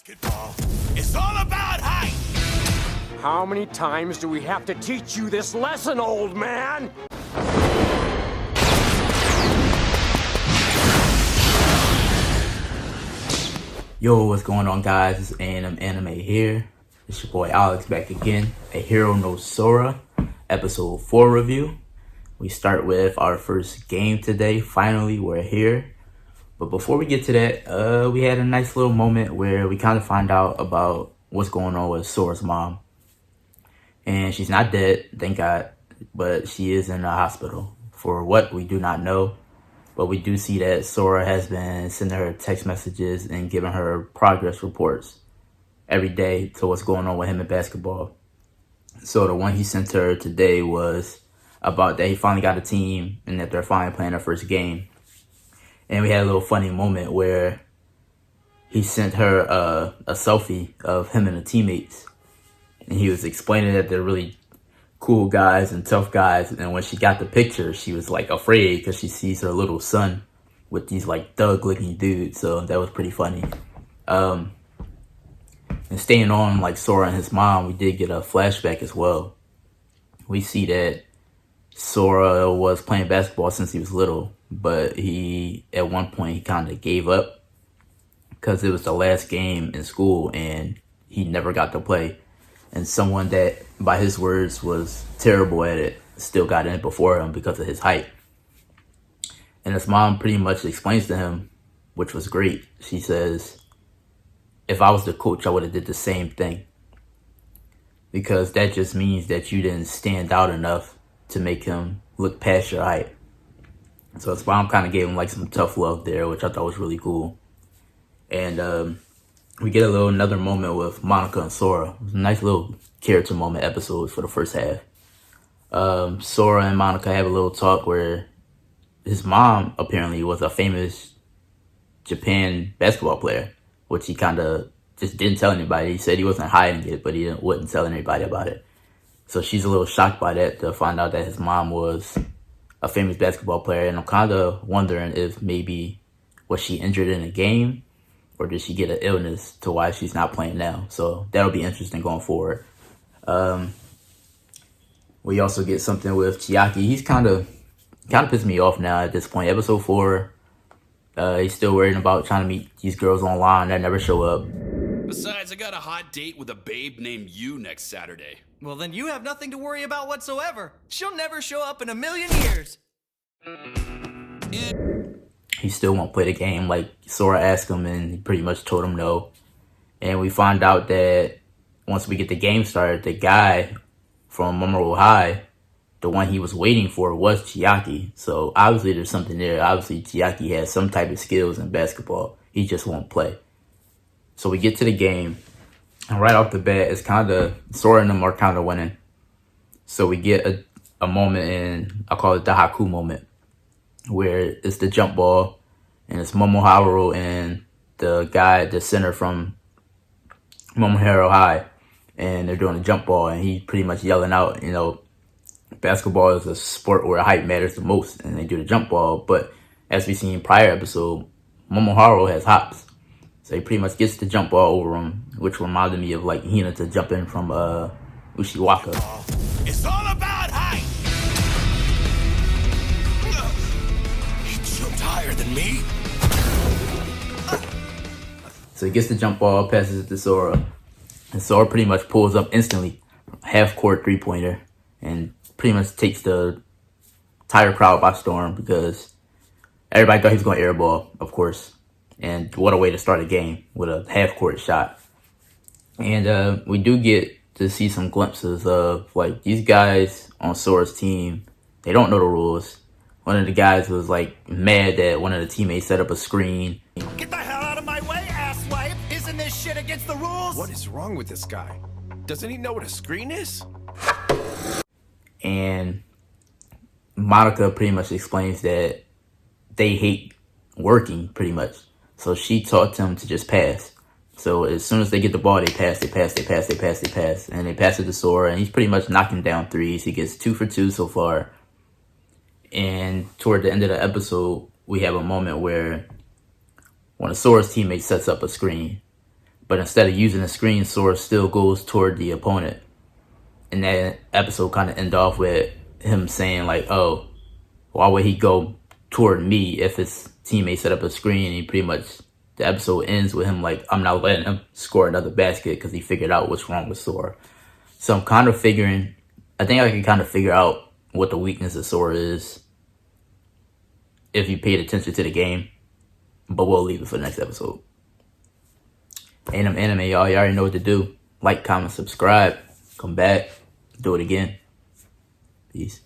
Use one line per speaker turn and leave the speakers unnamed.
Basketball is all about height.
How many times do we have to teach you this lesson, old man?
Yo, what's going on, guys? It's Anime here. It's your boy Alex back again. Ahiru no Sora, episode 4 review. We start with our first game today. Finally, we're here. But before we get to that, we had a nice little moment where we kind of find out about what's going on with Sora's mom. And she's not dead, thank God, but she is in the hospital. For what, we do not know. But we do see that Sora has been sending her text messages and giving her progress reports every day to what's going on with him in basketball. So the one he sent her today was about that he finally got a team and that they're finally playing their first game. And we had a little funny moment where he sent her a selfie of him and the teammates. And he was explaining that they're really cool guys and tough guys. And when she got the picture, she was like afraid because she sees her little son with these like thug looking dudes. So that was pretty funny. And staying on like Sora and his mom, we did get a flashback as well. We see that Sora was playing basketball since he was little, but he, at one point, he kind of gave up because it was the last game in school and he never got to play. And someone that, by his words, was terrible at it still got in before him because of his height. And his mom pretty much explains to him, which was great. She says, if I was the coach, I would have did the same thing. Because that just means that you didn't stand out enough to make him look past your height. So his mom kind of gave him like some tough love there, which I thought was really cool. And we get another moment with Monica and Sora. It was a nice little character moment episodes for the first half. Sora and Monica have a little talk where his mom apparently was a famous Japan basketball player, which he kind of just didn't tell anybody. He said he wasn't hiding it, but he wasn't telling anybody about it. So she's a little shocked by that, to find out that his mom was a famous basketball player. And I'm kind of wondering if maybe was she injured in a game or did she get an illness to why she's not playing now. So that'll be interesting going forward. We also get something with Chiaki. He's kind of pissed me off now at this point. Episode 4, he's still worrying about trying to meet these girls online that never show up.
Besides, I got a hot date with a babe named you next Saturday.
Well, then you have nothing to worry about whatsoever. She'll never show up in a million years.
He still won't play the game. Like, Sora asked him and he pretty much told him no. And we find out that once we get the game started, the guy from Memorial High, the one he was waiting for, was Chiaki. So obviously there's something there. Obviously Chiaki has some type of skills in basketball. He just won't play. So we get to the game. And right off the bat, it's kind of, Sora and them are kind of winning. So we get a moment in, I call it the Haku moment, where it's the jump ball, and it's Momoharu and the guy, the center from Momoharu High, and they're doing a jump ball, and he's pretty much yelling out, you know, basketball is a sport where height matters the most, and they do the jump ball. But as we seen in prior episode, Momoharu has hops. So he pretty much gets the jump ball over him, which reminded me of like Hinata jumping from Ushiwaka.
It's all about height. You jumped higher than me.
So he gets the jump ball, passes it to Sora, and Sora pretty much pulls up instantly, half court 3-pointer, and pretty much takes the entire crowd by storm because everybody thought he was going to airball, of course. And what a way to start a game with a half-court shot. And we do get to see some glimpses of, like, these guys on Sora's team, they don't know the rules. One of the guys was, like, mad that one of the teammates set up a screen.
Get the hell out of my way, asswipe! Isn't this shit against the rules?
What is wrong with this guy? Doesn't he know what a screen is?
And Monica pretty much explains that they hate working, pretty much. So she taught him to just pass. So as soon as they get the ball, they pass. And they pass it to Sora, and he's pretty much knocking down threes. He gets 2 for 2 so far. And toward the end of the episode, we have a moment where one of Sora's teammates sets up a screen. but instead of using the screen, Sora still goes toward the opponent. And that episode kind of end off with him saying like, oh, why would he go toward me if his teammate set up a screen? And he pretty much, the episode ends with him like, I'm not letting him score another basket because he figured out what's wrong with Sora. So I'm kind of figuring, I think I can kind of figure out what the weakness of Sora is if you paid attention to the game. But we'll leave it for the next episode. Anime, y'all. You already know what to do. Like, comment, subscribe. Come back. Do it again. Peace.